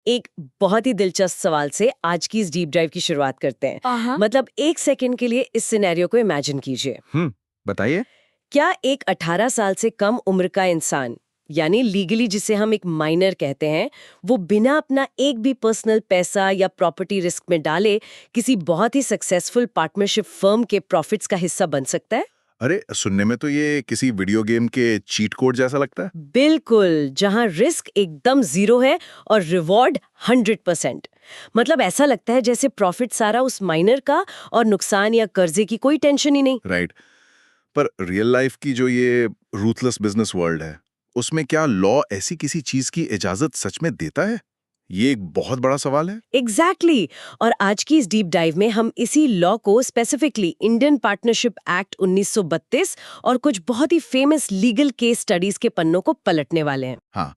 एक बहुत ही दिलचस्प सवाल से आज की इस डीप ड्राइव की शुरुआत करते हैं। मतलब एक सेकंड के लिए इस सिनेरियो को इमेजिन कीजिए। बताइए। क्या एक 18 साल से कम उम्र का इंसान, यानी लीगली जिसे हम एक माइनर कहते हैं, वो बिना अपना एक भी पर्सनल पैसा या प्रॉपर्टी रिस्क में डाले किसी बहुत ही सक्सेसफुल पार्टनरशिप फर्म के प्रॉफिट्स का हिस्सा बन सकता है? अरे, सुनने में तो ये किसी वीडियो गेम के चीट कोड जैसा लगता है। बिल्कुल, जहां रिस्क एकदम जीरो है और रिवॉर्ड 100%। मतलब ऐसा लगता है जैसे प्रॉफिट सारा उस माइनर का और नुकसान या कर्जे की कोई टेंशन ही नहीं। राइट। पर रियल लाइफ की जो ये रूथलेस बिजनेस वर्ल्ड है, उसमें क्या लॉ ऐसी किसी चीज की इजाजत सच में देता है? ये एक बहुत बड़ा सवाल है। एग्जैक्टली और आज की इस डीप डाइव में हम इसी लॉ को स्पेसिफिकली इंडियन पार्टनरशिप एक्ट 1932 और कुछ बहुत ही फेमस लीगल केस स्टडीज के पन्नों को पलटने वाले हैं। हाँ,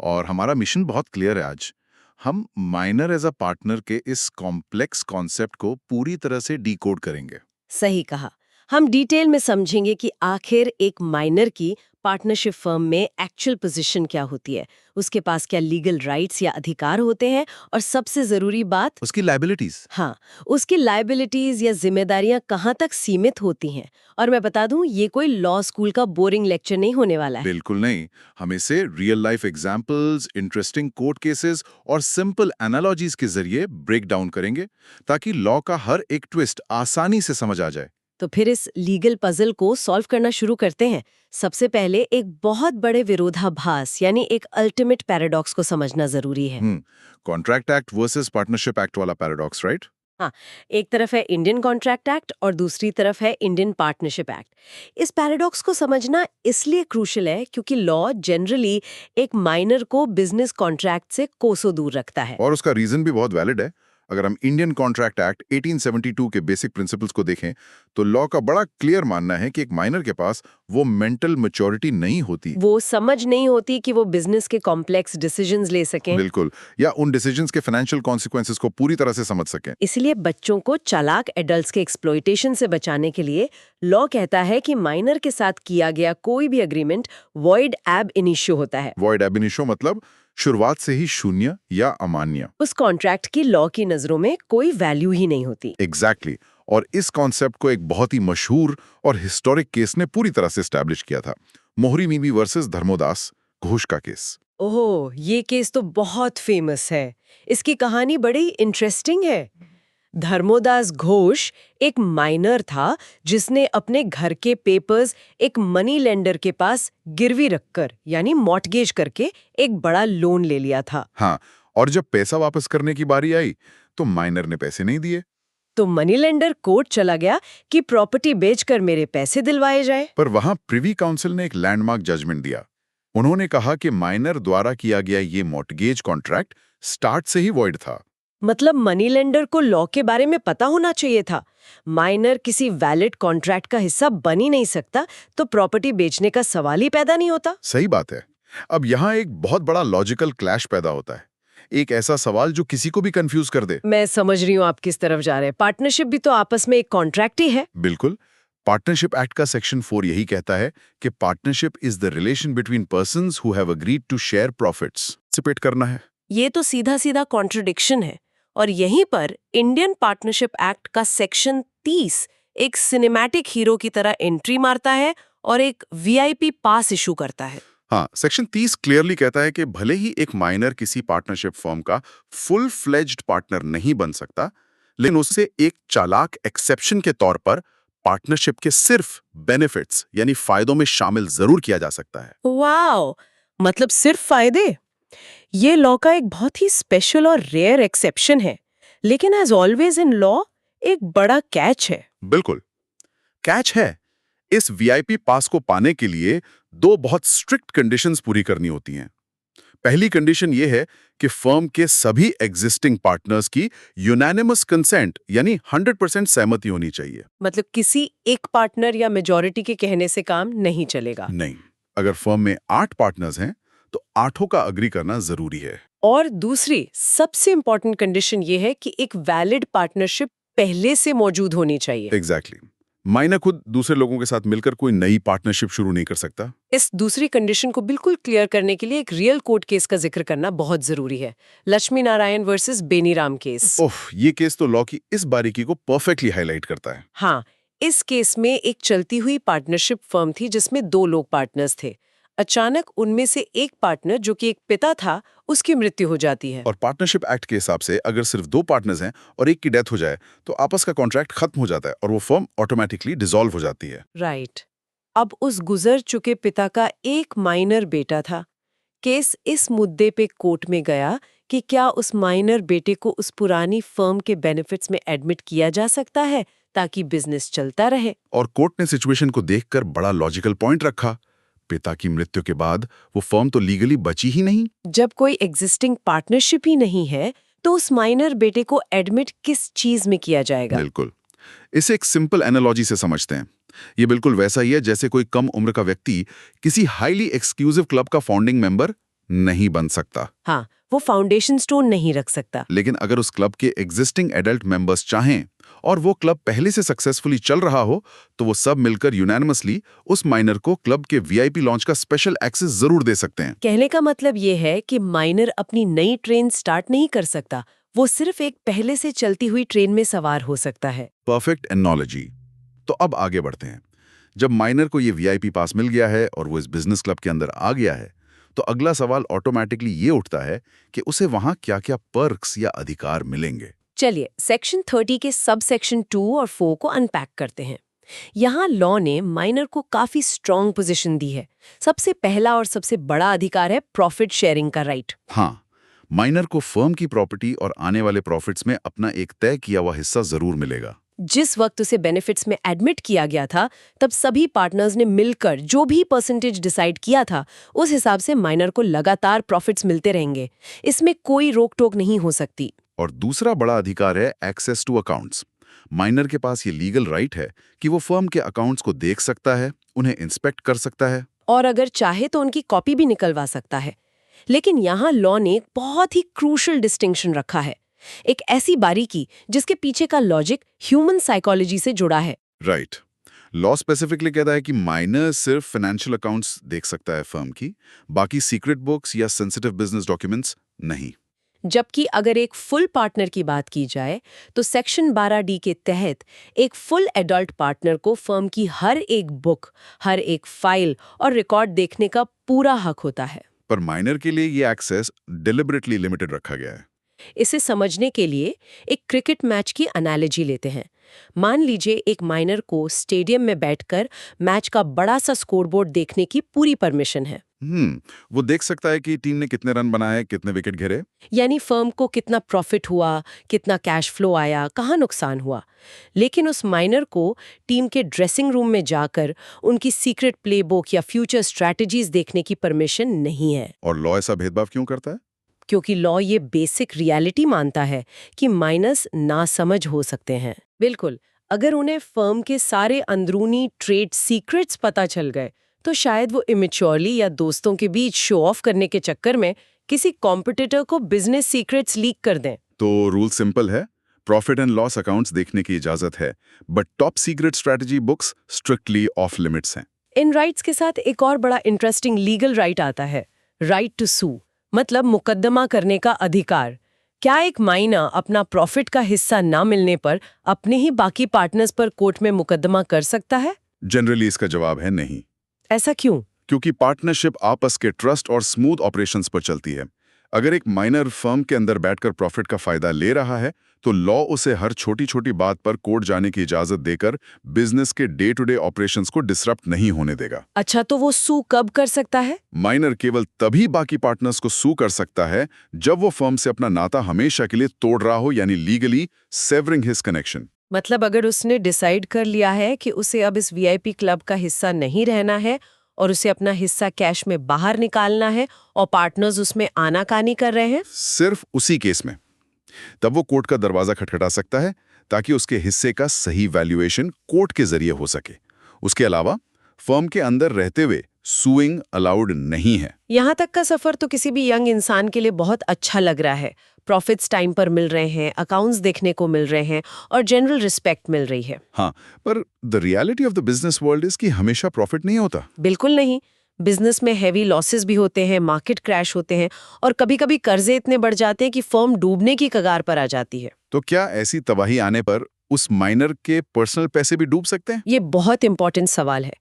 और हमारा मिशन बहुत क्लियर है आज। हम माइनर एज अ पार्टनर के इस कॉम्प्लेक्स कॉन्सेप्ट को पूरी तरह से डीकोड करेंगे। सही कहा। हम डिटेल में समझेंगे कि आखिर एक माइनर की पार्टनरशिप फर्म में एक्चुअल पोजीशन क्या होती है, उसके पास क्या लीगल राइट्स या अधिकार होते हैं, और सबसे जरूरी बात, उसकी लायबिलिटीज। हाँ, उसकी लायबिलिटीज या जिम्मेदारियां कहाँ तक सीमित होती हैं। और मैं बता दूं, ये कोई लॉ स्कूल का बोरिंग लेक्चर नहीं होने वाला है। बिल्कुल नहीं। हम इसे real life examples, interesting court cases और सिंपल एनालॉजीज के जरिए ब्रेक डाउन करेंगे, ताकि लॉ का हर एक ट्विस्ट आसानी से समझ आ जाए। तो फिर इस लीगल पजल को सॉल्व करना शुरू करते हैं। सबसे पहले एक बहुत बड़े विरोधाभास यानी एक अल्टीमेट पैराडॉक्स को समझना जरूरी है। Contract act versus partnership act वाला पैराडॉक्स, राइट? हाँ, एक तरफ है इंडियन कॉन्ट्रैक्ट एक्ट और दूसरी तरफ है इंडियन पार्टनरशिप एक्ट। इस पैराडॉक्स को समझना इसलिए क्रूशियल है क्योंकि लॉ जनरली एक माइनर को बिजनेस कॉन्ट्रैक्ट से कोसों दूर रखता है। और उसका रीजन भी बहुत वैलिड है। अगर हम इंडियन कॉन्ट्रैक्ट एक्ट 1872 के बेसिक प्रिंसिपल्स को देखें, तो लॉ का बड़ा क्लियर मानना है कि एक माइनर के पास वो मेंटल मैच्योरिटी नहीं होती। वो समझ नहीं होती कि वो बिजनेस के कॉम्प्लेक्स डिसीजंस ले सकें। बिल्कुल, या उन डिसीजंस के फाइनेंशियल कॉन्सिक्वेंसेस को पूरी तरह से समझ सकें। इसलिए बच्चों को चालाक एडल्ट्स के एक्सप्लॉइटेशन से बचाने के लिए लॉ कहता है कि माइनर के साथ किया गया कोई भी एग्रीमेंट वॉइड एब इनिशियो होता है। वॉइड एब इनिशियो मतलब शुरुआत से ही शून्य या अमान्य। उस कॉन्ट्रैक्ट की लॉ की नजरों में कोई वैल्यू ही नहीं होती। एग्जैक्टली। और इस कॉन्सेप्ट को एक बहुत ही मशहूर और हिस्टोरिक केस ने पूरी तरह से एस्टैब्लिश किया था। मोहरी मीमी वर्सेस धर्मोदास घोष का केस। ओह, ये केस तो बहुत फेमस है। इसकी कहानी बड़ी इंटरेस्टिंग है। धर्मोदास घोष एक माइनर था जिसने अपने घर के पेपर्स एक मनी लेंडर के पास गिरवी रखकर यानी मॉर्टगेज करके एक बड़ा लोन ले लिया था। हाँ, और जब पैसा वापस करने की बारी आई तो माइनर ने पैसे नहीं दिए। तो मनी लेंडर कोर्ट चला गया कि प्रॉपर्टी बेचकर मेरे पैसे दिलवाए जाए। पर वहां प्रिवी काउंसिल ने एक लैंडमार्क जजमेंट दिया। उन्होंने कहा कि माइनर द्वारा किया गया ये मॉर्टगेज कॉन्ट्रैक्ट स्टार्ट से ही वॉइड था। मतलब मनी लेंडर को लॉ के बारे में पता होना चाहिए था। माइनर किसी वैलिड कॉन्ट्रैक्ट का हिस्सा बन ही नहीं सकता, तो प्रॉपर्टी बेचने का सवाल ही पैदा नहीं होता। सही बात है। अब यहाँ एक बहुत बड़ा लॉजिकल क्लैश पैदा होता है। एक ऐसा सवाल जो किसी को भी कंफ्यूज कर दे। मैं समझ रही हूँ आप किस तरफ जा रहे हैं। पार्टनरशिप भी तो आपस में एक कॉन्ट्रैक्ट ही है। बिल्कुल। पार्टनरशिप एक्ट का सेक्शन 4 यही कहता है कि partnership is the relation between persons who have agreed to share profits. Participate करना है। ये तो सीधा सीधा कॉन्ट्रडिक्शन है। और यहीं पर इंडियन पार्टनरशिप एक्ट का सेक्शन 30 एक सिनेमैटिक हीरो की तरह एंट्री मारता है और एक वीआईपी पास इशू करता है। हाँ, सेक्शन 30 क्लियरली कहता है कि भले ही एक माइनर किसी पार्टनरशिप फर्म का फुल फ्लेज्ड पार्टनर नहीं बन सकता, लेकिन उससे एक चालाक एक्सेप्शन के तौर पर पार्टनरशिप के सिर्फ बेनिफिट्स यानी फायदों में शामिल जरूर किया जा सकता है। वाओ, मतलब सिर्फ फायदे। ये लॉ का एक बहुत ही स्पेशल और रेयर एक्सेप्शन है। लेकिन एज ऑलवेज इन लॉ एक बड़ा कैच है। बिल्कुल, कैच है। इस वीआईपी पास को पाने के लिए दो बहुत स्ट्रिक्ट कंडीशंस पूरी करनी होती हैं। पहली कंडीशन ये है कि फर्म के सभी एग्जिस्टिंग पार्टनर्स की यूनानिमस कंसेंट यानी 100% सहमति होनी चाहिए। मतलब किसी एक पार्टनर या मेजॉरिटी के कहने से काम नहीं चलेगा। नहीं, अगर फर्म में 8 पार्टनर्स हैं तो 8 का अग्री करना जरूरी है। और दूसरी सबसे इंपॉर्टेंट कंडीशन ये है कि एक वैलिड पार्टनरशिप पहले से मौजूद होनी चाहिए। एग्जैक्टली। माइनर खुद दूसरे लोगों के साथ मिलकर कोई नई पार्टनरशिप शुरू नहीं कर सकता। इस दूसरी कंडीशन को बिल्कुल क्लियर करने के लिए एक रियल कोर्ट केस का जिक्र करना बहुत जरूरी है। Lakshmi Narayan versus Beniram case. ओह, ये केस तो लॉ की इस बारीकी को परफेक्टली हाईलाइट करता है। हाँ, इस केस में एक चलती हुई पार्टनरशिप फर्म थी जिसमें 2 लोग पार्टनर्स थे। अचानक उनमें से एक पार्टनर, जो कि एक पिता था, उसकी मृत्यु हो जाती है। और पार्टनरशिप एक्ट के हिसाब से अगर सिर्फ 2 पार्टनर्स हैं और एक की डेथ हो जाए तो आपस का कॉन्ट्रैक्ट खत्म हो जाता है और वो फर्म ऑटोमेटिकली डिसॉल्व हो जाती है। राइट। अब उस गुजर चुके पिता का एक माइनर बेटा था। केस इस मुद्दे पे कोर्ट में गया कि क्या उस माइनर बेटे को उस पुरानी फर्म के बेनिफिट्स में एडमिट किया जा सकता है ताकि बिजनेस चलता रहे। और कोर्ट ने सिचुएशन को देखकर बड़ा लॉजिकल पॉइंट रखा। पिता की मृत्यु के बाद वो फर्म तो लीगली बची ही नहीं। जब कोई एग्जिस्टिंग पार्टनरशिप ही नहीं है तो उस माइनर बेटे को एडमिट किस चीज में किया जाएगा? बिल्कुल। इसे एक सिंपल एनालॉजी से समझते हैं। ये बिल्कुल वैसा ही है जैसे कोई कम उम्र का व्यक्ति किसी हाईली एक्सक्लूसिव क्लब का फाउंडिंग मेंबर नहीं बन सकता। हाँ, वो फाउंडेशन स्टोन नहीं रख सकता। लेकिन अगर उस क्लब के एग्जिस्टिंग एडल्ट मेंबर्स चाहें और वो क्लब पहले से सक्सेसफुली चल रहा हो तो वो सब मिलकर यूनानिमसली उस माइनर को क्लब के वीआईपी लॉन्च का स्पेशल एक्सेस जरूर दे सकते हैं। कहने का मतलब ये है कि माइनर अपनी नई ट्रेन स्टार्ट नहीं कर सकता, वो सिर्फ एक पहले से चलती हुई ट्रेन में सवार हो सकता है। Perfect analogy. तो अब आगे बढ़ते हैं। जब माइनर को ये वीआईपी पास मिल गया है और वो इस बिजनेस क्लब के अंदर आ गया है तो अगला सवाल ऑटोमेटिकली ये उठता है कि उसे वहां क्या-क्या पर्क्स या अधिकार मिलेंगे। चलिए सेक्शन 30 के सब सेक्शन 2 और 4 को अनपैक करते हैं। यहाँ लॉ ने माइनर को काफी स्ट्रॉन्ग पोजीशन दी है। सबसे पहला और सबसे बड़ा अधिकार है प्रॉफिट शेयरिंग का राइट। हाँ, माइनर को फर्म की प्रॉपर्टी और आने वाले प्रॉफिट्स में अपना एक तय किया हुआ हिस्सा जरूर मिलेगा। जिस वक्त उसे बेनिफिट्स में एडमिट किया गया था तब सभी पार्टनर्स ने मिलकर जो भी परसेंटेज डिसाइड किया था उस हिसाब से माइनर को लगातार प्रॉफिट्स मिलते रहेंगे। इसमें कोई रोक टोक नहीं हो सकती। और दूसरा बड़ा अधिकार है एक्सेस टू अकाउंट्स। माइनर के पास ये लीगल राइट है कि वो फर्म के अकाउंट्स को देख सकता है, उन्हें इंस्पेक्ट कर सकता है और अगर चाहे तो उनकी कॉपी भी निकलवा सकता है। लेकिन यहाँ लॉ ने एक बहुत ही क्रूशल डिस्टिंक्शन रखा है, एक ऐसी बारीकी जिसके पीछे का लॉजिक ह्यूमन साइकोलॉजी से जुड़ा है। राइट। लॉ स्पेसिफिकली कहता है कि माइनर सिर्फ फाइनेंशियल अकाउंट्स देख सकता है फर्म की, बाकी सीक्रेट बुक्स या सेंसिटिव बिजनेस डॉक्यूमेंट्स नहीं। जबकि अगर एक फुल पार्टनर की बात की जाए तो सेक्शन 12D के तहत एक फुल एडल्ट पार्टनर को फर्म की हर एक बुक, हर एक फाइल और रिकॉर्ड देखने का पूरा हक होता है। पर माइनर के लिए ये एक्सेस डिलिबरेटली लिमिटेड रखा गया है। इसे समझने के लिए एक क्रिकेट मैच की एनालॉजी लेते हैं। मान लीजिए एक माइनर को स्टेडियम में बैठकर मैच का बड़ा सा स्कोरबोर्ड देखने की पूरी परमिशन है। वो देख सकता है कि टीम ने कितने रन बनाए, कितने विकेट गिरे, यानी फर्म को कितना प्रॉफिट हुआ, कितना कैश फ्लो आया, कहाँ नुकसान हुआ। लेकिन उस माइनर को टीम के ड्रेसिंग रूम में जाकर उनकी सीक्रेट प्लेबुक या फ्यूचर स्ट्रैटेजीज देखने की परमिशन नहीं है। और लॉ ऐसा भेदभाव क्यों करता है? क्योंकि लॉ ये बेसिक रियलिटी मानता है कि माइनस नासमझ हो सकते हैं। बिल्कुल, अगर उन्हें फर्म के सारे अंदरूनी ट्रेड सीक्रेट्स पता चल गए तो शायद वो इमेच्योरली या दोस्तों के बीच शो ऑफ करने के चक्कर में किसी कॉम्पिटिटर को बिजनेस सीक्रेट्स लीक कर दें। तो रूल सिंपल है, प्रॉफिट एंड लॉस अकाउंट्स देखने की इजाजत है, but top secret strategy books strictly of limits हैं। इन राइट्स के साथ एक और बड़ा इंटरेस्टिंग लीगल राइट आता है, राइट टू सू, मतलब मुकदमा करने का अधिकार। क्या एक माइनर अपना प्रॉफिट का हिस्सा ना मिलने पर अपने ही बाकी पार्टनर्स पर कोर्ट में मुकदमा कर सकता है? जनरली इसका जवाब है नहीं। ऐसा क्यों? क्योंकि पार्टनरशिप आपस के ट्रस्ट और स्मूथ ऑपरेशंस पर चलती है। अगर एक माइनर फर्म के अंदर बैठकर प्रॉफिट का फायदा ले रहा है तो लॉ उसे हर छोटी छोटी बात पर कोर्ट जाने की इजाजत देकर बिजनेस के डे टू डे ऑपरेशंस को डिसरप्ट नहीं होने देगा। अच्छा, तो वो सू कब कर सकता है? माइनर केवल तभी बाकी पार्टनर्स को सू कर सकता है जब वो फर्म से अपना नाता हमेशा के लिए तोड़ रहा हो, यानी लीगली सेवरिंग हिज कनेक्शन। मतलब अगर उसने डिसाइड कर लिया है कि उसे अब इस वीआईपी क्लब का हिस्सा नहीं रहना है और उसे अपना हिस्सा कैश में बाहर निकालना है और पार्टनर्स उसमें आनाकानी कर रहे हैं, सिर्फ उसी केस में तब वो कोर्ट का दरवाजा खटखटा सकता है ताकि उसके हिस्से का सही वैल्यूएशन कोर्ट के जरिए हो सके। उसके अलावा फर्म के अंदर रहते हुए सुइंग अलाउड नहीं है। यहाँ तक का सफर तो किसी भी यंग इंसान के लिए बहुत अच्छा लग रहा है। प्रॉफिट्स टाइम पर मिल रहे हैं, अकाउंट्स देखने को मिल रहे हैं और जनरल रिस्पेक्ट मिल रही है। हाँ, पर the reality of the business world is कि हमेशा प्रॉफिट नहीं होता। बिल्कुल नहीं। बिजनेस में हैवी लॉसेस भी होते हैं, मार्केट क्रैश होते हैं और कभी-कभी कर्जे इतने बढ़ जाते हैं कि फर्म डूबने की कगार पर आ जाती है। तो क्या ऐसी तबाही आने पर उस माइनर के पर्सनल पैसे भी डूब सकते हैं? ये बहुत इंपॉर्टेंट सवाल है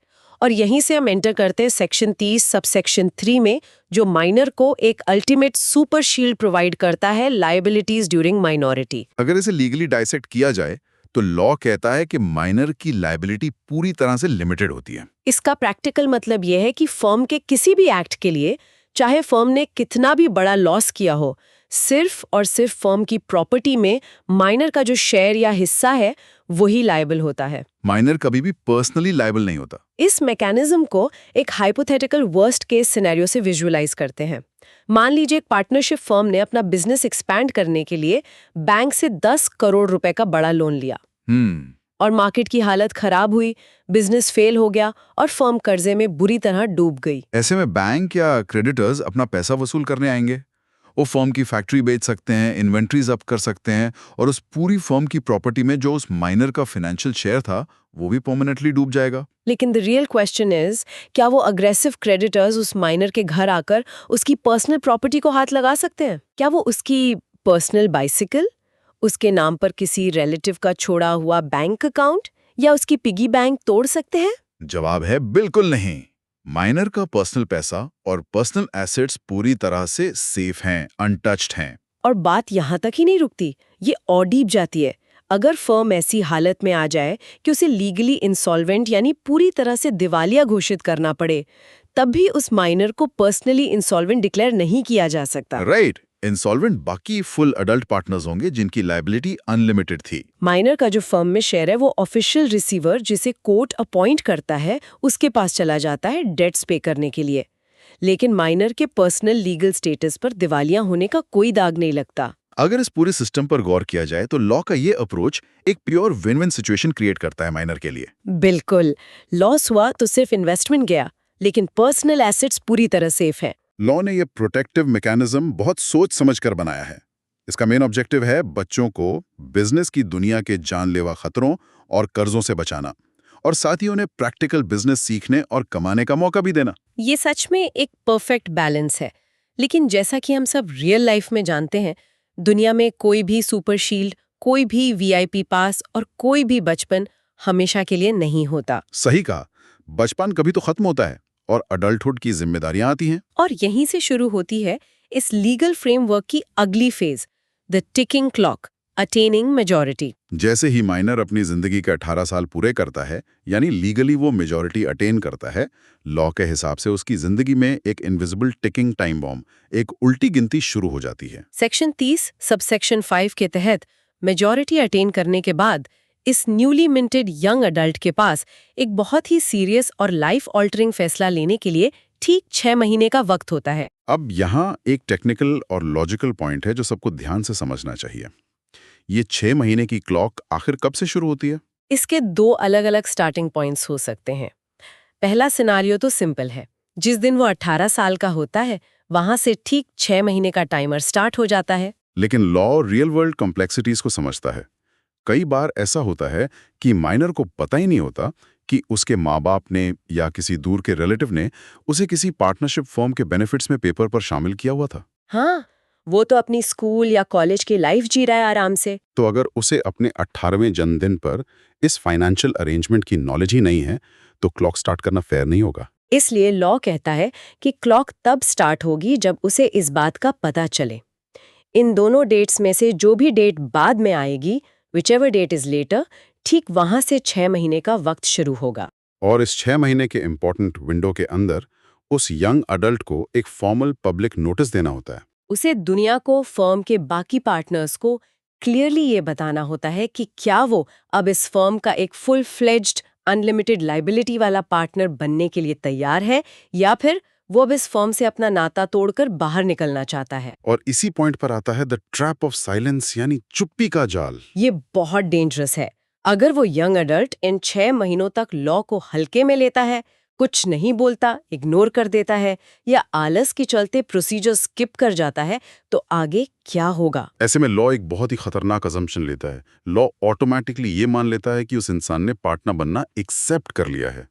और यहीं से हम एंटर करते हैं सेक्शन 30 सबसेक्शन 3 में, जो माइनर को एक अल्टीमेट सुपर शील्ड प्रोवाइड करता है लायबिलिटीज ड्यूरिंग माइनॉरिटी। अगर इसे लीगली डाइसेक्ट किया जाए तो लॉ कहता है कि माइनर की लायबिलिटी पूरी तरह से लिमिटेड होती है। इसका प्रैक्टिकल मतलब यह है कि फर्म के किसी भी एक्ट के लिए, चाहे फर्म ने कितना भी बड़ा लॉस किया हो, सिर्फ और सिर्फ फर्म की प्रॉपर्टी में माइनर का जो शेयर या हिस्सा है वही लायबल होता है। माइनर कभी भी पर्सनली लायबल नहीं होता। इस मैकेनिज्म को एक हाइपोथेटिकल वर्स्ट केस सिनेरियो से विजुअलाइज करते हैं। मान लीजिए एक पार्टनरशिप फर्म ने अपना बिजनेस एक्सपैंड करने के लिए बैंक से 10 करोड़ रुपए का बड़ा लोन लिया और मार्केट की हालत खराब हुई, बिजनेस फेल हो गया और फर्म कर्जे में बुरी तरह डूब गई। ऐसे में बैंक या क्रेडिटर्स अपना पैसा वसूल करने आएंगे। वो फर्म की फैक्ट्री बेच सकते हैं, इन्वेंट्रीज अप कर सकते हैं और उस पूरी फर्म की प्रॉपर्टी में जो उस माइनर का फाइनेंशियल शेयर था वो भी परमानेंटली डूब जाएगा। लेकिन द रियल क्वेश्चन इज, क्या वो अग्रेसिव क्रेडिटर्स उस माइनर के घर आकर उसकी पर्सनल प्रॉपर्टी को हाथ लगा सकते हैं? क्या वो उसकी पर्सनल बाइसिकल, उसके नाम पर किसी रिलेटिव का छोड़ा हुआ बैंक अकाउंट या उसकी पिगी बैंक तोड़ सकते हैं? जवाब है बिल्कुल नहीं। माइनर का पर्सनल पैसा और पर्सनल एसेट्स पूरी तरह से सेफ हैं, अनटच्ड हैं। और बात यहाँ तक ही नहीं रुकती, ये और डीप जाती है। अगर फर्म ऐसी हालत में आ जाए कि उसे लीगली इंसॉल्वेंट यानी पूरी तरह से दिवालिया घोषित करना पड़े, तब भी उस माइनर को पर्सनली इंसॉल्वेंट डिक्लेयर नहीं किया जा सकता। राइट। इंसॉल्वेंट बाकी फुल अडल्ट पार्टनर्स होंगे जिनकी लायबिलिटी अनलिमिटेड थी। माइनर का जो फर्म में शेयर है वो ऑफिशियल रिसीवर, जिसे कोर्ट अपॉइंट करता है, उसके पास चला जाता है डेट्स पे करने के लिए। लेकिन माइनर के पर्सनल लीगल स्टेटस पर दिवालिया होने का कोई दाग नहीं लगता। अगर इस पूरे सिस्टम पर गौर किया जाए तो लॉ का ये अप्रोच एक pure win win situation create करता है माइनर के लिए। बिल्कुल। लॉस हुआ तो सिर्फ इन्वेस्टमेंट गया, लेकिन पर्सनल एसेट्स पूरी तरह सेफ हैं। लॉ ने ये प्रोटेक्टिव मैकेनिज्म बहुत सोच समझकर बनाया है। इसका मेन ऑब्जेक्टिव है बच्चों को बिजनेस की दुनिया के जानलेवा खतरों और कर्जों से बचाना और साथ ही उन्हें प्रैक्टिकल बिजनेस सीखने और कमाने का मौका भी देना। ये सच में एक परफेक्ट बैलेंस है। लेकिन जैसा कि हम सब रियल लाइफ में जानते हैं, दुनिया में कोई भी सुपर शील्ड, कोई भी वीआईपी पास और कोई भी बचपन हमेशा के लिए नहीं होता। सही कहा। बचपन कभी तो खत्म होता है और अडल्टहुड की जिम्मेदारियां आती हैं। और यहीं से शुरू होती है इस लीगल फ्रेमवर्क की अगली phase, the ticking clock, attaining majority. जैसे ही माइनर अपनी जिंदगी के 18 साल पूरे करता है, यानी लीगली वो मेजॉरिटी अटेन करता है, लॉ के हिसाब से उसकी जिंदगी में एक इनविजिबल टिकिंग टाइम बॉम्ब, एक उल्टी गिनती शुरू हो जाती है। सेक्शन 30 सबसेक्शन 5 के तहत मेजॉरिटी अटेन करने के बाद इस न्यूली मिंटेड यंग अडल्ट के पास एक बहुत ही सीरियस और लाइफ ऑल्टरिंग फैसला लेने के लिए ठीक 6 महीने का वक्त होता है। अब यहाँ एक टेक्निकल और लॉजिकल पॉइंट है जो सबको ध्यान से समझना चाहिए। ये 6 महीने की क्लॉक आखिर कब से शुरू होती है? इसके 2 अलग-अलग स्टार्टिंग पॉइंट्स हो सकते हैं। पहला सिनारियो तो सिंपल है। जिस दिन वो 18 साल का होता है, वहां से ठीक 6 महीने का टाइमर स्टार्ट हो जाता है। लेकिन लॉ रियल वर्ल्ड कॉम्प्लेक्सिटीज को समझता है। कई बार ऐसा होता है कि माइनर को पता ही नहीं होता कि उसके माँ बाप ने या किसी दूर के रिलेटिव ने उसे किसी पार्टनरशिप फर्म के बेनिफिट्स में पेपर पर शामिल किया हुआ था। हाँ, वो तो अपनी स्कूल या कॉलेज की लाइफ जी रहा है आराम से। तो अगर उसे अपने 18वें जन्मदिन पर इस फाइनेंशियल अरेंजमेंट की नॉलेज ही नहीं है, तो क्लॉक स्टार्ट करना फेयर नहीं होगा। इसलिए लॉ कहता है कि क्लॉक तब स्टार्ट होगी जब उसे इस बात का पता चले। इन दोनों डेट्स में से जो भी डेट बाद में आएगी, whichever date is later, ठीक वहां से 6 महीने का वक्त शुरू होगा। और इस 6 महीने के इम्पोर्टेंट विंडो के अंदर उस यंग अडल्ट को एक फॉर्मल पब्लिक नोटिस देना होता है। उसे दुनिया को, फर्म के बाकी पार्टनर्स को क्लियरली ये बताना होता है कि क्या वो अब इस फर्म का एक फुल फ्लेज्ड अनलिमिटेड लाइबिलिटी वाला पार्टनर बनने के लिए तैयार है या फिर वो अब इस फर्म से अपना नाता तोड़कर बाहर निकलना चाहता है। और इसी पॉइंट पर आता है द ट्रैप ऑफ साइलेंस, यानी चुप्पी का जाल। ये बहुत डेंजरस है। अगर वो यंग अडल्ट इन 6 महीनों तक लॉ को हल्के में लेता है, कुछ नहीं बोलता, इग्नोर कर देता है या आलस के चलते प्रोसीजर स्किप कर जाता है, तो आगे क्या होगा? ऐसे में लॉ एक बहुत ही खतरनाक अजम्पशन लेता है। लॉ ऑटोमेटिकली ये मान लेता है कि उस इंसान ने पार्टनर बनना एक्सेप्ट कर लिया है।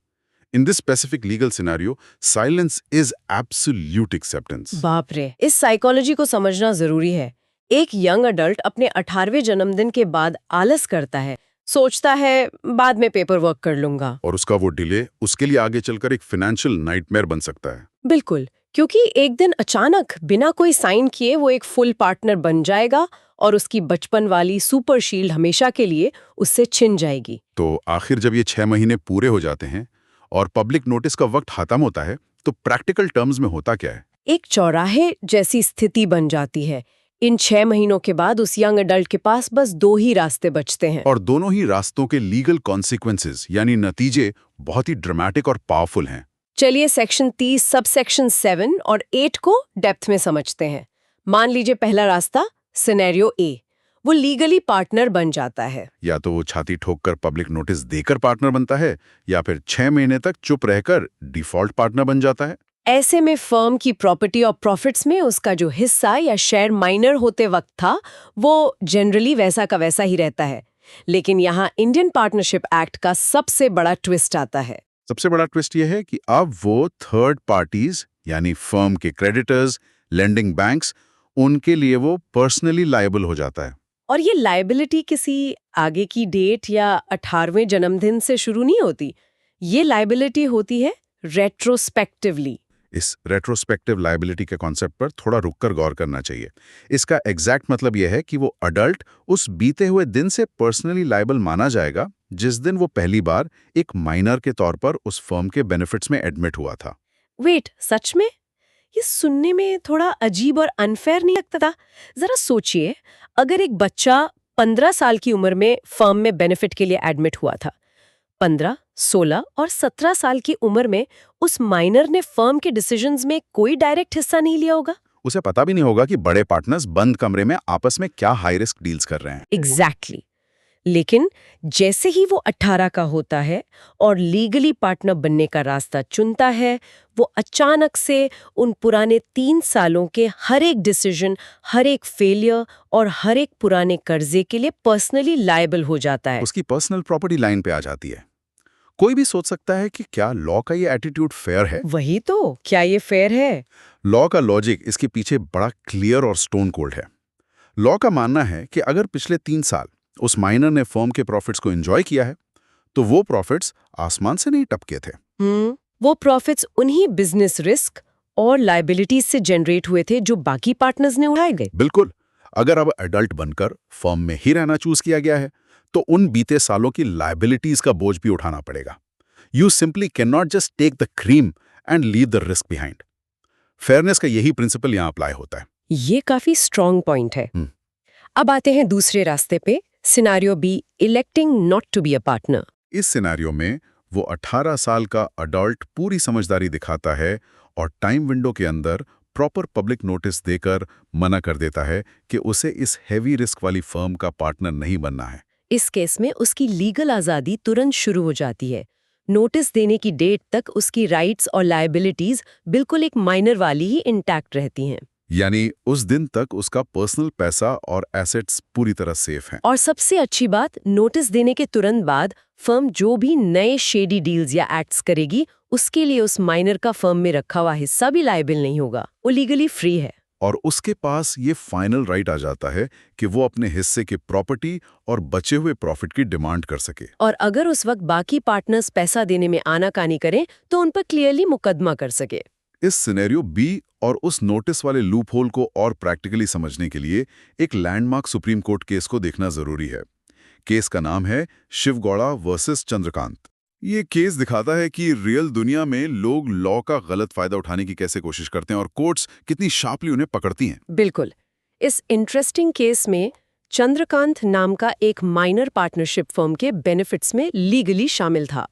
In this specific legal scenario, silence is absolute acceptance. बाप रे, इस साइकोलॉजी को समझना जरूरी है। एक यंग अडल्ट अपने 18वें जन्मदिन के बाद आलस करता है, सोचता है बाद में पेपर वर्क कर लूंगा। और उसका वो डिले उसके लिए आगे चलकर एक फाइनेंशियल नाइटमेयर बन सकता है। बिल्कुल, क्योंकि एक दिन अचानक बिना कोई साइन किए वो एक फुल पार्टनर बन जाएगा और उसकी बचपन वाली सुपर शील्ड हमेशा के लिए उससे छिन जाएगी। तो आखिर जब ये 6 महीने पूरे हो जाते हैं और पब्लिक नोटिस का वक्त खत्म होता है, तो प्रैक्टिकल टर्म्स में होता क्या है? एक चौराहे जैसी स्थिति बन जाती है। इन 6 महीनों के बाद उस यंग अडल्ट के पास बस 2 ही रास्ते बचते हैं। और दोनों ही रास्तों के लीगल कॉन्सिक्वेंसेस यानी नतीजे बहुत ही ड्रामेटिक और पावरफुल हैं। चलिए सेक्शन 30 सब सेक्शन 7 और 8 को डेप्थ में समझते हैं। मान लीजिए पहला रास्ता, सिनेरियो ए, वो लीगली पार्टनर बन जाता है। या तो वो छाती ठोककर पब्लिक नोटिस देकर पार्टनर बनता है, या फिर 6 महीने तक चुप रहकर डिफॉल्ट पार्टनर बन जाता है। ऐसे में फर्म की प्रॉपर्टी और प्रॉफिट्स में उसका जो हिस्सा या शेयर माइनर होते वक्त था, वो जनरली वैसा का वैसा ही रहता है। लेकिन यहाँ इंडियन पार्टनरशिप एक्ट का सबसे बड़ा ट्विस्ट आता है। सबसे बड़ा ट्विस्ट ये है कि अब वो थर्ड पार्टीज यानी फर्म के क्रेडिटर्स, लेंडिंग बैंक्स, उनके लिए वो पर्सनली लायबल हो जाता है। और ये लायबिलिटी किसी आगे की डेट या 18वें जन्मदिन से शुरू नहीं होती। ये लायबिलिटी होती है रेट्रोस्पेक्टिवली। इस रेट्रोस्पेक्टिव लायबिलिटी के कॉन्सेप्ट पर थोड़ा रुककर गौर करना चाहिए। इसका एग्जैक्ट मतलब यह है कि वो अडल्ट उस बीते हुए दिन से पर्सनली लायबल माना जाएगा जिस दिन वो पहली बार एक माइनर के तौर पर उस फर्म के बेनिफिट्स में एडमिट हुआ था। वेट, सच में? ये सुनने में थोड़ा अजीब और अनफेयर नहीं लगता था? जरा सोचिए, अगर एक बच्चा 15 साल की उम्र में फर्म में बेनिफिट के लिए एडमिट हुआ था, 15, 16 और 17 साल की उम्र में उस माइनर ने फर्म के डिसीजंस में कोई डायरेक्ट हिस्सा नहीं लिया होगा। उसे पता भी नहीं होगा कि बड़े पार्टनर्स बंद कमरे में आपस में क्या हाई रिस्क डील्स कर रहे हैं। एग्जैक्टली। लेकिन जैसे ही वो 18 का होता है और लीगली पार्टनर बनने का रास्ता चुनता है, वो अचानक से उन पुराने 3 सालों के हर एक डिसीजन, हर एक फेलियर और हर एक पुराने कर्जे के लिए पर्सनली लायबल हो जाता है। उसकी पर्सनल प्रॉपर्टी लाइन पे आ जाती है। कोई भी सोच सकता है कि क्या लॉ का ये एटीट्यूड फेयर है? वही तो, क्या ये फेयर है? लॉ का लॉजिक इसके पीछे बड़ा क्लियर और स्टोन कोल्ड है। लॉ का मानना है कि अगर पिछले 3 साल उस माइनर ने फर्म के प्रॉफिट्स को एंजॉय किया है, तो वो प्रॉफिट्स आसमान से नहीं टपके थे। वो प्रॉफिट्स उन्हीं बिजनेस रिस्क और लायबिलिटीज से जनरेट हुए थे जो बाकी पार्टनर्स ने उठाए गए। बिल्कुल। अगर अब एडल्ट बनकर फर्म में ही रहना चूज किया गया है, तो उन बीते सालों की लायबिलिटीज का बोझ भी उठाना पड़ेगा। You simply can not just take the cream and leave the risk behind. Fairness का यही प्रिंसिपल यहां अप्लाई होता है। ये काफी स्ट्रॉन्ग पॉइंट है। अब आते हैं दूसरे रास्ते पे, scenario B, electing not to be a partner. इस सिनेरियो में वो 18 साल का अडल्ट पूरी समझदारी दिखाता है और टाइम विंडो के अंदर प्रॉपर पब्लिक नोटिस देकर मना कर देता है कि उसे इस हैवी रिस्क वाली फर्म का पार्टनर नहीं बनना है। इस केस में उसकी लीगल आजादी तुरंत शुरू हो जाती है। नोटिस देने की डेट तक उसकी राइट्स और लायबिलिटीज बिल्कुल एक माइनर वाली ही इंटैक्ट रहती हैं। यानी उस दिन तक उसका पर्सनल पैसा और एसेट्स पूरी तरह सेफ हैं। और सबसे अच्छी बात, नोटिस देने के तुरंत बाद फर्म जो भी नए शेडी डील्स या एक्ट्स करेगी, उसके लिए उस माइनर का फर्म में रखा हुआ हिस्सा भी लायबल नहीं होगा। वो लीगली फ्री है। और उसके पास ये फाइनल राइट आ जाता है कि वो अपने हिस्से की प्रॉपर्टी और बचे हुए प्रॉफिट की डिमांड कर सके। और अगर उस वक्त बाकी पार्टनर्स पैसा देने में आनाकानी करें, तो उन पर क्लियरली मुकदमा कर सके। इस सिनेरियो बी और उस नोटिस वाले लूप होल को और प्रैक्टिकली समझने के लिए एक लैंडमार्क सुप्रीम कोर्ट केस को देखना जरूरी है। केस का नाम है शिवगौड़ा वर्सेस चंद्रकांत। ये केस दिखाता है कि रियल दुनिया में लोग लॉ का गलत फायदा उठाने की कैसे कोशिश करते हैं और कोर्ट्स कितनी शार्पली उन्हें पकड़ती हैं। बिल्कुल। इस इंटरेस्टिंग केस में चंद्रकांत नाम का एक माइनर पार्टनरशिप फर्म के बेनिफिट्स में लीगली शामिल था।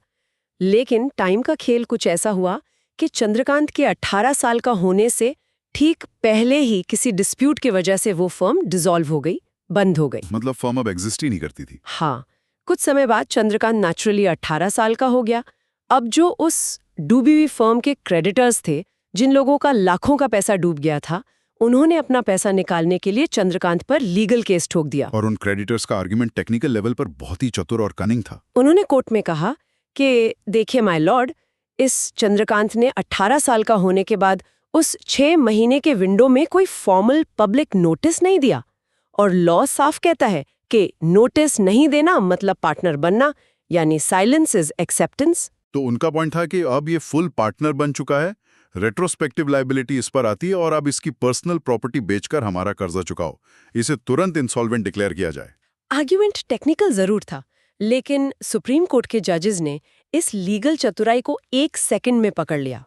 लेकिन टाइम का खेल कुछ ऐसा हुआ कि चंद्रकांत के 18 साल का होने से ठीक पहले ही किसी डिस्प्यूट की वजह से वो फर्म डिसॉल्व हो गई, बंद हो गई। मतलब फर्म अब एग्जिस्ट ही नहीं करती थी। हाँ, कुछ समय बाद चंद्रकांत नेचुरली 18 साल का हो गया। अब जो उस डूबी हुई फर्म के क्रेडिटर्स थे, जिन लोगों का लाखों का पैसा डूब गया था, उन्होंने अपना पैसा निकालने के लिए चंद्रकांत पर लीगल केस ठोक दिया। और उन क्रेडिटर्स का आर्ग्यूमेंट टेक्निकल लेवल पर बहुत ही चतुर और कनिंग था। उन्होंने कोर्ट में कहा कि देखिए माय लॉर्ड, इस चंद्रकांत ने 18 साल का होने के बाद उस 6 महीने के विंडो में कोई फॉर्मल पब्लिक नोटिस नहीं दिया, और लॉ साफ कहता है कि नोटिस नहीं देना मतलब पार्टनर बनना, यानी साइलेंस इज एक्सेप्टेंस। तो उनका पॉइंट था कि अब ये फुल पार्टनर बन चुका है, रेट्रोस्पेक्टिव लायबिलिटी इस पर आती है और अब इसकी पर्सनल प्रॉपर्टी बेचकर हमारा कर्जा चुकाओ, इसे तुरंत इंसॉल्वेंट डिक्लेयर किया जाए। आर्ग्यूमेंट टेक्निकल जरूर था, लेकिन सुप्रीम कोर्ट के जजेस ने इस लीगल चतुराई को 1 सेकंड में पकड़ लिया।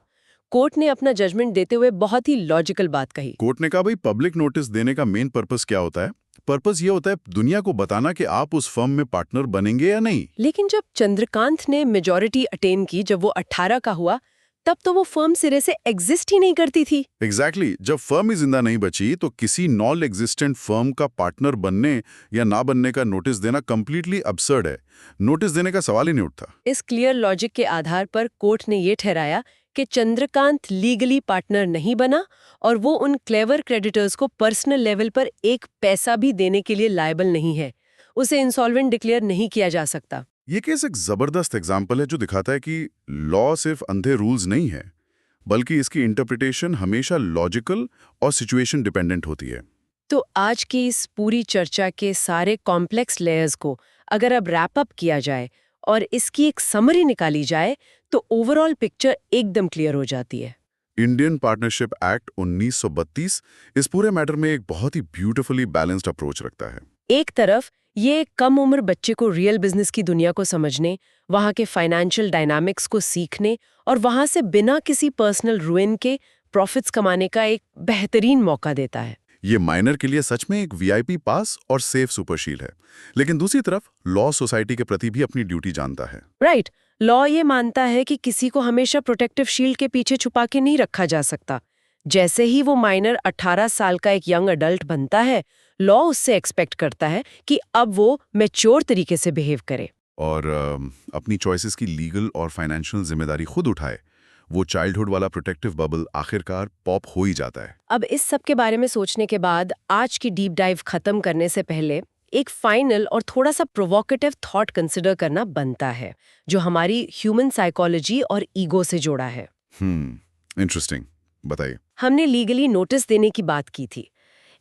कोर्ट ने अपना जजमेंट देते हुए बहुत ही लॉजिकल बात कही। कोर्ट ने कहा, भाई पब्लिक नोटिस देने का मेन पर्पस क्या होता है? पर्पस ये होता है दुनिया को बताना कि आप उस फर्म में पार्टनर बनेंगे या नहीं। लेकिन जब चंद्रकांत ने मेजॉरिटी अटेन की, जब वो 18 का हुआ, तब तो वो फर्म सिरे से एग्जिस्ट ही नहीं करती थी। एग्जैक्टली जब फर्म ही जिंदा नहीं बची तो किसी नॉन एग्जिस्टेंट फर्म का पार्टनर बनने या ना बनने का नोटिस देना कंप्लीटली अब्सर्ड है। नोटिस देने का सवाल ही नहीं उठता। इस क्लियर लॉजिक के आधार पर कोर्ट ने ये ठहराया कि चंद्रकांत लीगली पार्टनर नहीं बना और वो उन क्लेवर क्रेडिटर्स को पर्सनल लेवल पर एक पैसा भी देने के लिए लायबल नहीं है। उसे इंसॉल्वेंट डिक्लेयर नहीं किया जा सकता। ये केस एक जबरदस्त एग्जाम्पल है जो दिखाता है कि लॉ सिर्फ अंधे रूल्स नहीं है, बल्कि इसकी इंटरप्रिटेशन हमेशा लॉजिकल और सिचुएशन डिपेंडेंट होती है। तो आज की इस पूरी चर्चा के सारे कॉम्प्लेक्स लेयर्स को अगर अब रैप अप किया जाए और इसकी एक समरी निकाली जाए तो ओवरऑल पिक्चर एकदम क्लियर हो जाती है। इंडियन पार्टनरशिप एक्ट 1932 इस पूरे मैटर में एक बहुत ही ब्यूटीफुली बैलेंस्ड अप्रोच रखता है। एक तरफ ये कम उम्र बच्चे को रियल बिजनेस की दुनिया को समझने, वहाँ के फाइनेंशियल डायनामिक्स को सीखने और वहाँ से बिना किसी पर्सनल रुइन के प्रॉफिट्स कमाने का एक बेहतरीन मौका देता है। ये माइनर के लिए सच में एक वीआईपी पास और सेफ सुपरशील है, लेकिन दूसरी तरफ लॉ सोसाइटी के प्रति भी अपनी ड्यूटी जानता है। राइट, लॉ ये मानता है कि किसी को हमेशा प्रोटेक्टिव शील्ड के पीछे छुपा के नहीं रखा जा सकता। जैसे ही वो माइनर 18 साल का एक यंग अडल्ट बनता है, लॉ उससे एक्सपेक्ट करता है कि अब वो मैच्योर तरीके से बिहेव करे और अपनी चॉइसेस की लीगल और फाइनेंशियल जिम्मेदारी खुद उठाए। वो चाइल्डहुड वाला प्रोटेक्टिव बबल आखिरकार पॉप हो ही जाता है। अब इस सब के बारे में सोचने के बाद आज की डीप डाइव खत्म करने से पहले एक फाइनल और थोड़ा सा प्रोवोकेटिव थॉट कंसिडर करना बनता है, जो हमारी ह्यूमन साइकोलॉजी और ईगो से जोड़ा है। इंटरेस्टिंग, बताइए। हमने लीगली नोटिस देने की बात की थी।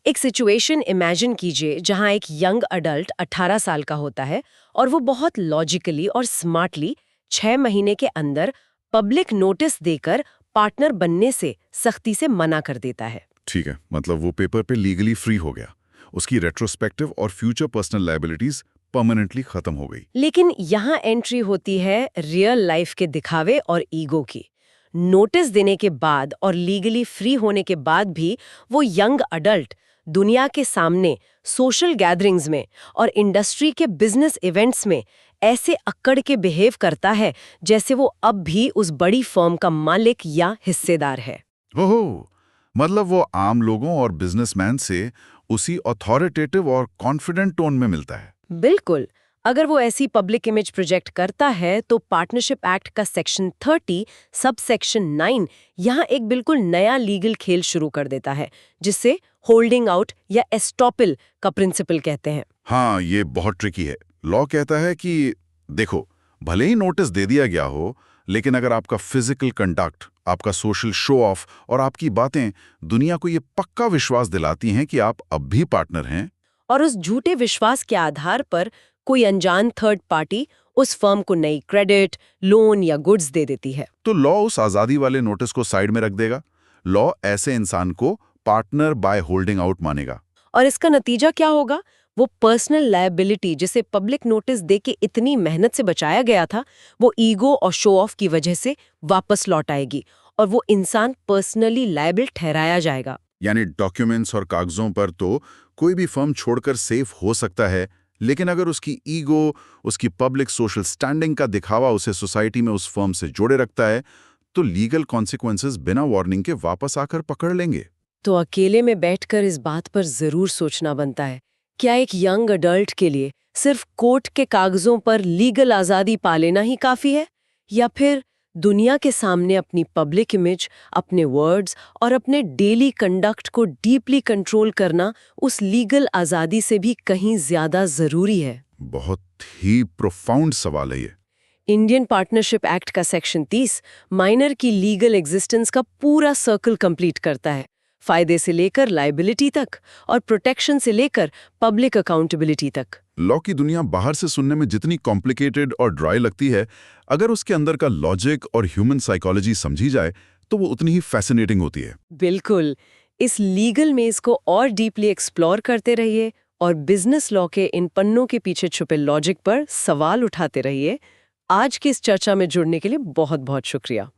एक सिचुएशन इमेजिन कीजिए जहां एक यंग अडल्ट 18 साल का होता है और वो बहुत लॉजिकली और स्मार्टली 6 महीने के अंदर पब्लिक नोटिस देकर पार्टनर बनने से सख्ती से मना कर देता है। ठीक है, मतलब वो पेपर पे लीगली फ्री हो गया, उसकी रेट्रोस्पेक्टिव और फ्यूचर पर्सनल लायबिलिटीज परमानेंटली खत्म हो गई। लेकिन यहाँ एंट्री होती है रियल लाइफ के दिखावे और ईगो की। नोटिस देने के बाद और लीगली फ्री होने के बाद भी वो यंग अडल्ट दुनिया के सामने, सोशल गैदरिंग्स में और इंडस्ट्री के बिजनेस इवेंट्स में ऐसे अक्कड़ के बिहेव करता है जैसे वो अब भी उस बड़ी फर्म का मालिक या हिस्सेदार है। ओहो, मतलब वो आम लोगों और बिजनेसमैन से उसी अथॉरिटेटिव और कॉन्फिडेंट टोन में मिलता है। बिल्कुल, अगर वो ऐसी पब्लिक इमेज प्रोजेक्ट करता है तो पार्टनरशिप एक्ट का सेक्शन 30 सब सेक्शन 9 यहाँ एक बिल्कुल नया लीगल खेल शुरू कर देता है, जिसे होल्डिंग आउट या एस्टॉपल का प्रिंसिपल कहते हैं। हाँ, ये बहुत ट्रिकी है। लॉ कहता है कि देखो, भले ही नोटिस दे दिया गया हो, लेकिन अगर आपका फिजिकल कंडक्ट, आपका सोशल शो ऑफ और आपकी बातें दुनिया को ये पक्का विश्वास दिलाती हैं कि आप अब भी पार्टनर हैं, और उस झूठे विश्वास के आधार पर कोई अनजान थर्ड पार्टी उस फर्म को नई क्रेडिट, लोन या गुड्स दे देती है, तो लॉ उस आजादी वाले नोटिस को साइड में रख देगा। लॉ ऐसे इंसान को पार्टनर बाय होल्डिंग आउट मानेगा। और इसका नतीजा क्या होगा? वो पर्सनल लायबिलिटी जिसे पब्लिक नोटिस देके इतनी मेहनत से बचाया गया था, वो ईगो और शो ऑफ की वजह से वापस लौट आएगी और वो इंसान पर्सनली लायबल ठहराया जाएगा। यानी डॉक्यूमेंट्स और कागजों पर तो कोई भी फर्म छोड़कर सेफ हो सकता है, लेकिन अगर उसकी ईगो, उसकी पब्लिक सोशल स्टैंडिंग का दिखावा उसे सोसाइटी में उस फर्म से जोड़े रखता है, तो लीगल कॉन्सिक्वेंसेस बिना वार्निंग के वापस आकर पकड़ लेंगे। तो अकेले में बैठकर इस बात पर जरूर सोचना बनता है, क्या एक यंग अडल्ट के लिए सिर्फ कोर्ट के कागजों पर लीगल आजादी पा लेना ही काफी है, या फिर दुनिया के सामने अपनी पब्लिक इमेज, अपने वर्ड्स और अपने डेली कंडक्ट को डीपली कंट्रोल करना उस लीगल आज़ादी से भी कहीं ज़्यादा ज़रूरी है। बहुत ही प्रोफाउंड सवाल है ये। इंडियन पार्टनरशिप एक्ट का सेक्शन 30 माइनर की लीगल एग्जिस्टेंस का पूरा सर्कल कंप्लीट करता है, फायदे से लेकर लायबिलिटी तक और प्रोटेक्शन से लेकर पब्लिक अकाउंटेबिलिटी तक। लॉ की दुनिया बाहर से सुनने में जितनी कॉम्प्लिकेटेड और ड्राई लगती है, अगर उसके अंदर का लॉजिक और ह्यूमन साइकोलॉजी समझी जाए तो वो उतनी ही फैसिनेटिंग होती है। बिल्कुल। इस लीगल मेज को और डीपली एक्सप्लोर करते रहिए और बिजनेस लॉ के इन पन्नों के पीछे छुपे लॉजिक पर सवाल उठाते रहिए। आज की इस चर्चा में जुड़ने के लिए बहुत बहुत शुक्रिया।